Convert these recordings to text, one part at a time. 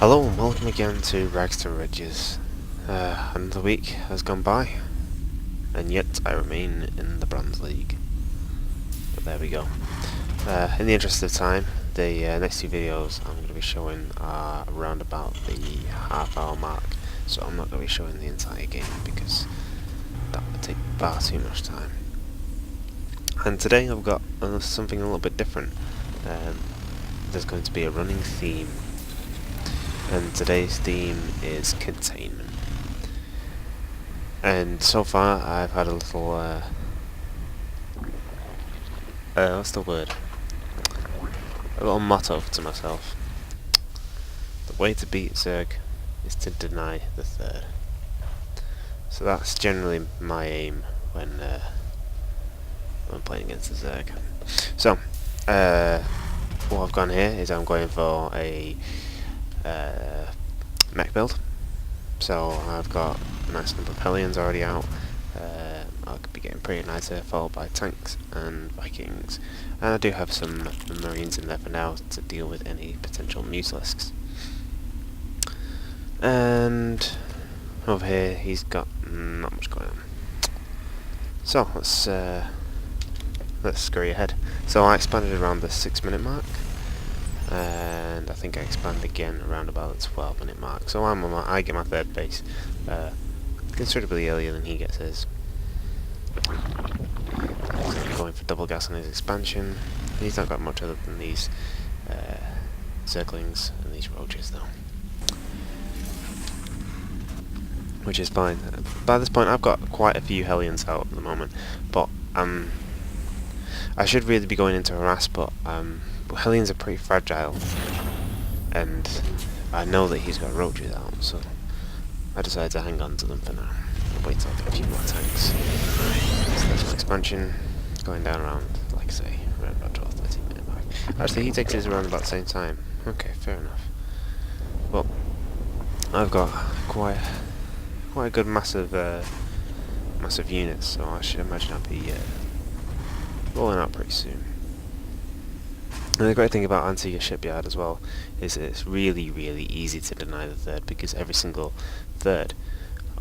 Hello and welcome again to Rags to Riches. Another week has gone by, and yet I remain in the Bronze League. But there we go. In the interest of time, the next two videos I'm going to be showing are around about the half-hour mark, so I'm not going to be showing the entire game because that would take far too much time. And today I've got something a little bit different. There's going to be a running theme. And today's theme is Containment. And so far I've had a little, what's the word? A little motto to myself. The way to beat Zerg is to deny the third. So that's generally my aim when playing against the Zerg. So, what I've gone here is I'm going for a mech build. So I've got a nice number of Hellions already out. I'll be getting pretty nice here, followed by tanks and Vikings. And I do have some Marines in there for now to deal with any potential Mutalisks. And over here he's got not much going on. So let's scurry ahead. So I expanded around the 6-minute mark. And I think I expand again around about the 12-minute mark. So I get my third base considerably earlier than he gets his. He's going for double gas on his expansion. He's not got much other than these Zerglings and these roaches though, which is fine. By this point I've got quite a few Hellions out at the moment, but I should really be going into harass, but Hellions are pretty fragile, and I know that he's got roaches out, so I decided to hang on to them for now and wait till I get a few more tanks. So there's my expansion, going down around, like I say, around about 12-13 minute mark. Actually, he takes his around about the same time. Okay, fair enough. Well, I've got quite a good massive units, so I should imagine I'll be rolling out pretty soon. And the great thing about Antigua Shipyard as well is that it's really, really easy to deny the third, because every single third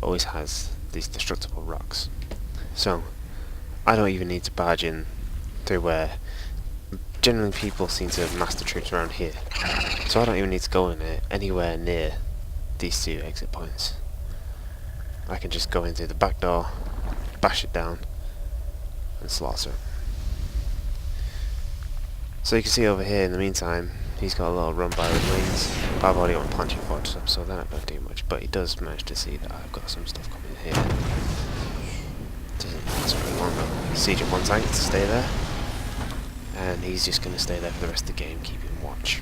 always has these destructible rocks. So I don't even need to barge in through where generally people seem to mass the troops around here. So I don't even need to go in anywhere near these two exit points. I can just go in through the back door, bash it down, and slaughter it. So you can see over here in the meantime, he's got a little run by the wings. I've already got Planching Fortress up, so they're not going to do much, but he does manage to see that I've got some stuff coming here. Doesn't last very long though. Siege of one tank to stay there, and he's just going to stay there for the rest of the game, keeping watch.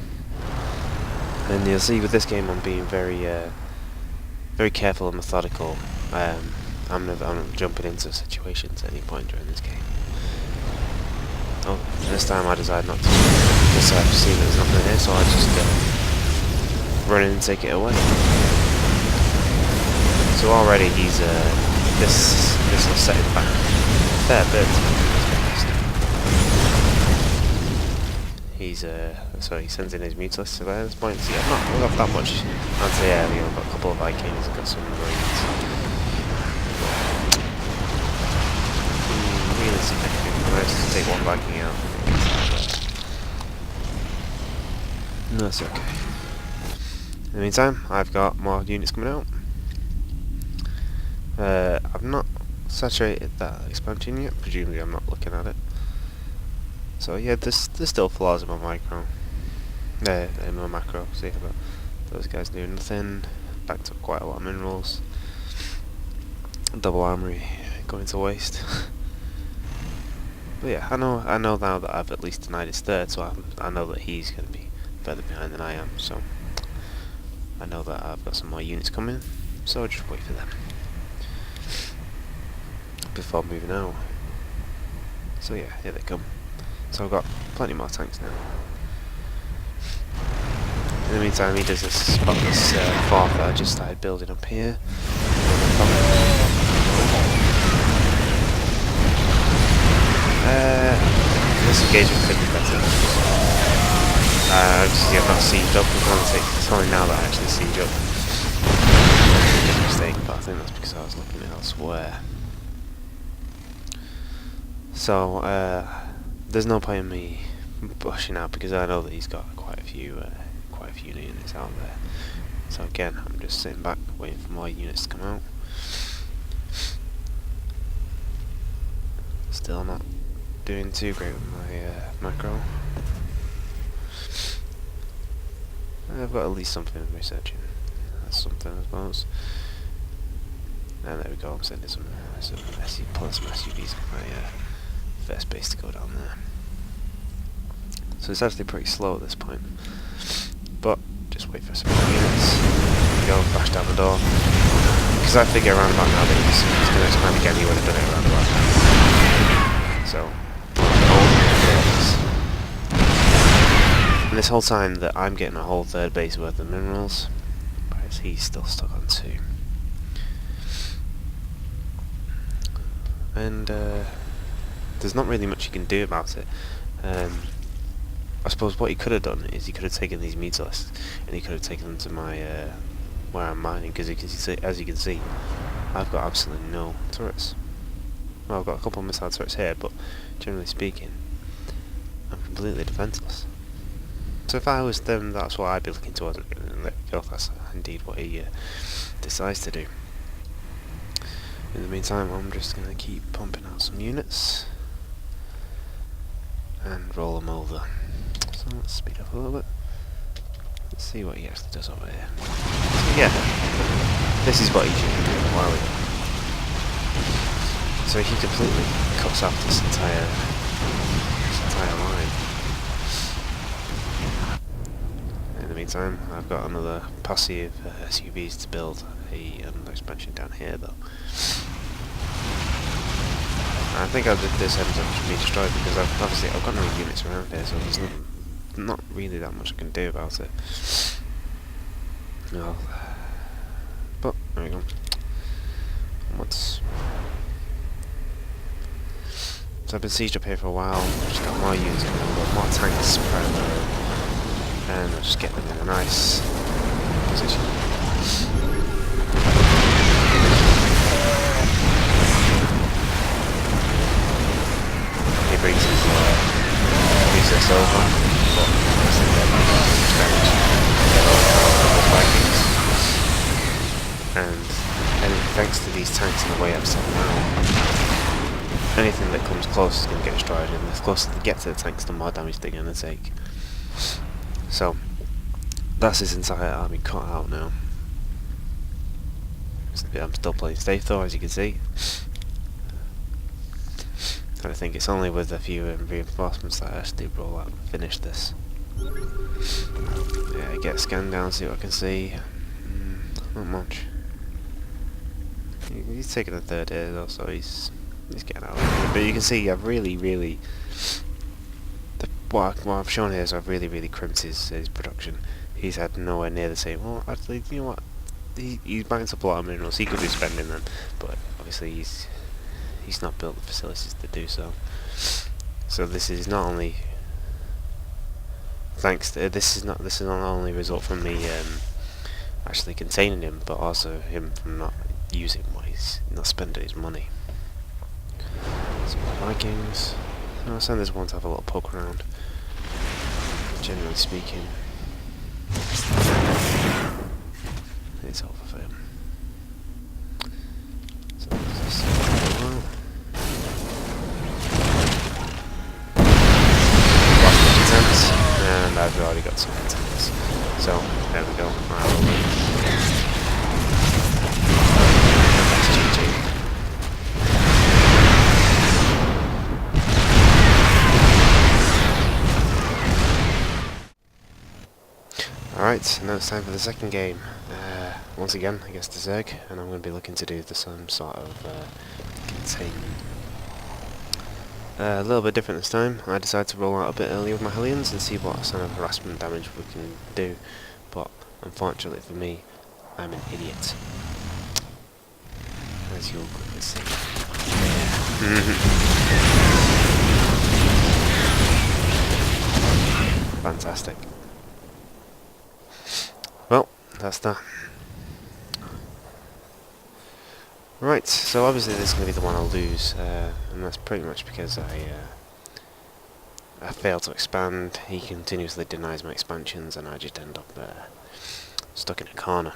And you'll see with this game I'm being very careful and methodical. I'm not jumping into situations at any point during this game. Oh, this time I decided not to, because I've seen there's nothing here, so I just run in and take it away. So already he's this will set him back a fair bit. He's so he sends in his Mutalisks at this point. See, I've not got that much anti-air. I've got a couple of Vikings, I've got some Marines. Really significant. I managed to take one Viking out. No, that's okay. In the meantime, I've got more units coming out. I've not saturated that expansion yet. Presumably I'm not looking at it. So yeah, there's still flaws in my micro. In my macro. See, but those guys doing nothing. Backed up quite a lot of minerals. Double armory going to waste. But yeah, I know now that I've at least denied his third, so I know that he's going to be further behind than I am, so I know that I've got some more units coming, so I'll just wait for them before moving out. So yeah, here they come. So I've got plenty more tanks now. In the meantime, he does this spotless fort that I just started building up here. This engagement could be better. Just get not sieged up. It's only now that I actually siege up. Big mistake, but I think that's because I was looking elsewhere. So, there's no point in me pushing out because I know that he's got quite a few units out there. So again, I'm just sitting back, waiting for more units to come out. Still not doing too great with my macro. I've got at least something in researching. That's something, I suppose. And there we go, I'm sending some SUVs on my first base to go down there. So it's actually pretty slow at this point. But just wait for some more units. There we go, bash down the door. Because I figure around about now that he's going to expand again, he would have done it around about now. So, and this whole time that I'm getting a whole third base worth of minerals, whereas he's still stuck on 2. And there's not really much you can do about it. I suppose what he could have done is he could have taken these meteorlists and he could have taken them to my where I'm mining, because as you can see, I've got absolutely no turrets. Well, I've got a couple of missile turrets here, but generally speaking, I'm completely defenseless. So if I was them, that's what I'd be looking towards. And let go. That's indeed what he decides to do. In the meantime, I'm just going to keep pumping out some units and roll them over. So let's speed up a little bit. Let's see what he actually does over here. So yeah, this is what he should be doing a while ago. So he completely cuts off this entire line. In the meantime, I've got another posse of SUVs to build another expansion down here though. I think this ends up being destroyed because I've got no units around here, so there's not really that much I can do about it. Well, but there we go. So I've been sieged up here for a while. I've just got more units coming, I've got more tanks spread on the road, and I'll just get them in a nice position. He brings this over, but obviously they're not damage. Vikings. And thanks to these tanks in the way I've set them out, anything that comes close is going to get destroyed, and the closer they get to the tanks, the more damage they're going to take. So, that's his entire army cut out now. I'm still playing safe though, as you can see. And I think it's only with a few reinforcements that I actually roll out and finish this. Yeah, get scanned down, see what I can see. Not much. He's taking a third here though, so he's getting out of it. But you can see I've really what I've shown here is I've really crimped his production. He's had nowhere near the same. Well, actually, you know what? He's banked up a lot of minerals. He could be spending them, but obviously he's not built the facilities to do so. So this is not only this is not only a result from me actually containing him, but also him from not using what he's not spending his money. Some Vikings. I'll send this one to have a little poke around. Generally speaking, it's over for him. So this and I've already got some antennas. So there we go. That's GG. Alright, now it's time for the second game. Once again against the Zerg, and I'm going to be looking to do the same sort of containment. A little bit different this time. I decided to roll out a bit early with my Hellions and see what sort of harassment damage we can do, but unfortunately for me, I'm an idiot. As you'll quickly see. Fantastic. that's that. Right, so obviously this is going to be the one I'll lose, and that's pretty much because I fail to expand. He continuously denies my expansions, and I just end up stuck in a corner.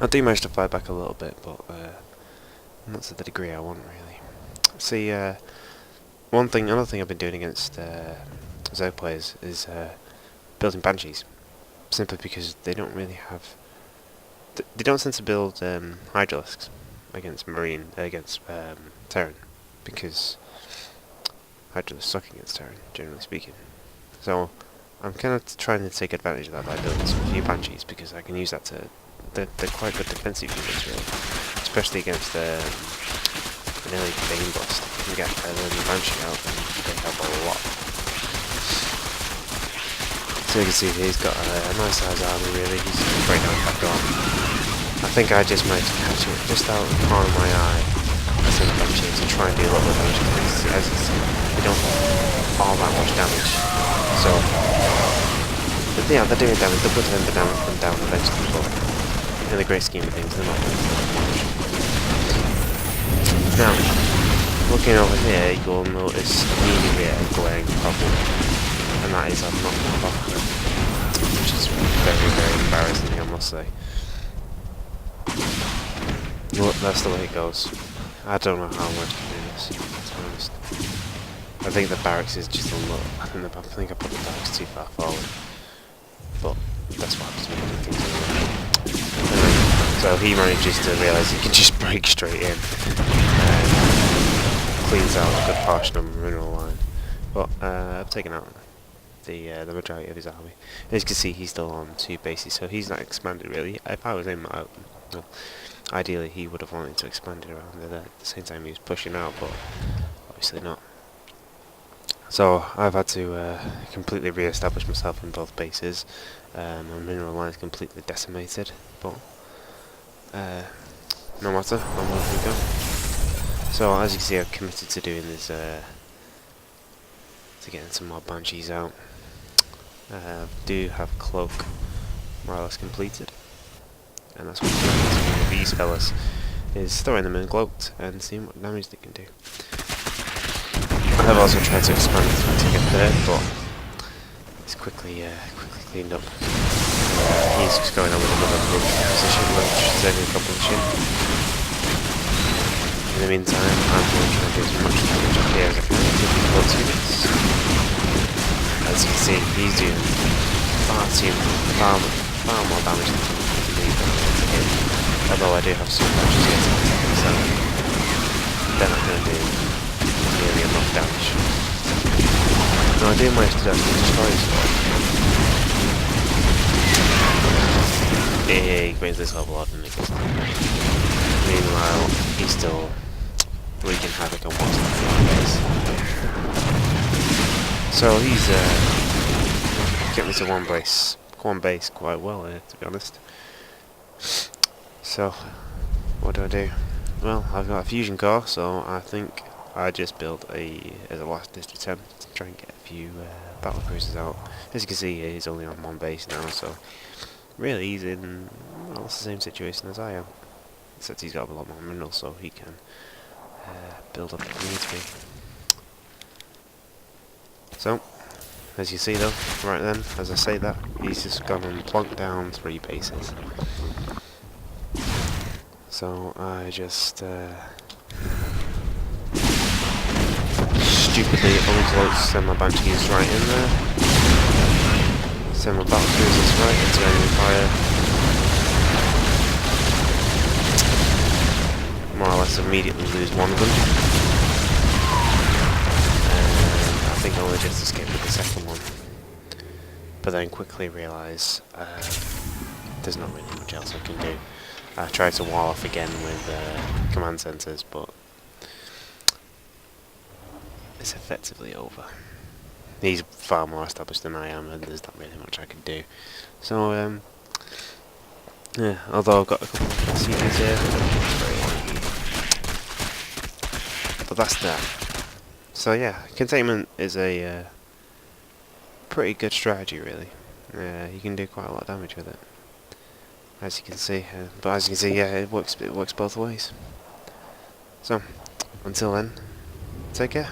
I do manage to fight back a little bit, but not to the degree I want, really. See, another thing I've been doing against Zerg players is building banshees, simply because they don't really have. They don't tend to build hydralisks against Terran, because hydralisks suck against Terran, generally speaking. So I'm kind of trying to take advantage of that by building some few banshees, because I can use that to. They're quite good defensive units, really, especially against an early Bane Blast. If you can get an early Banshee out, then they help a lot. So you can see he's got a nice size army, really. He's right now back on. I think I just managed to catch it just out of the corner of my eye. I sent a Banshee to try and do a little bit of damage. As you see, they don't do all that much damage. So, but yeah, they're doing damage. They'll put them down eventually, but in the great scheme of things, they're not doing that much. Now, looking over here, you'll notice immediately a glaring problem, and that is I've knocked my buckler, which is very, very embarrassing, I must say. Look, that's the way it goes. I don't know how I'm going to do this, to be honest. I think the barracks is just a little. I think I put the barracks too far forward, but that's why I was making things anyway. So he manages to realise he can just break straight in and cleans out a good portion of the mineral line. But I've taken out the majority of his army. As you can see, he's still on 2 bases, so he's not expanded really. If I was him, well, ideally he would have wanted to expand it around there at the same time he was pushing out, but obviously not. So I've had to completely re-establish myself in both bases. My mineral line is completely decimated, but no matter, I'm letting go. So as you can see, I've committed to doing this, to getting some more banshees out. Do have cloak more or less completed, and that's what I'm doing with these fellas, is throwing them in cloaked and seeing what damage they can do. I've also tried to expand to get there, but it's quickly cleaned up. He's just going on with another position, which is only accomplishing. In the meantime, I'm going to try and do as much damage up here as I can with these bolt units. As you can see, he's doing far more damage than me to him. Although I do have some matches yet to attack, so they're not going to do nearly enough damage. No, I do manage to actually destroy his sword. He brings this level up and it goes on. Meanwhile, he's still wreaking havoc on what's left of the base. So he's getting me to one base quite well here, to be honest. So, what do? Well, I've got a fusion core, so I think I just built as a last ditch attempt to try and get a few battle cruisers out. As you can see, he's only on 1 base now, so really he's in almost the same situation as I am, except he's got a lot more minerals, so he can build up if he needs to be. So, as you see though, right then, as I say that, he's just gone and plonked down 3 bases. So I just stupidly uncloaked, send my banshees right in there, send my battle cruisers right into enemy fire, more or less immediately lose one of them, and I think I only just escaped with the second one, but then quickly realise there's not really much else I can do. I tried to wall off again with command centres, but it's effectively over. He's far more established than I am, and there's not really much I can do. So, yeah, although I've got a couple of CDs here, but that's that. So yeah, containment is a pretty good strategy, really. You can do quite a lot of damage with it. as you can see. But as you can see, yeah, it works both ways. So, until then, take care.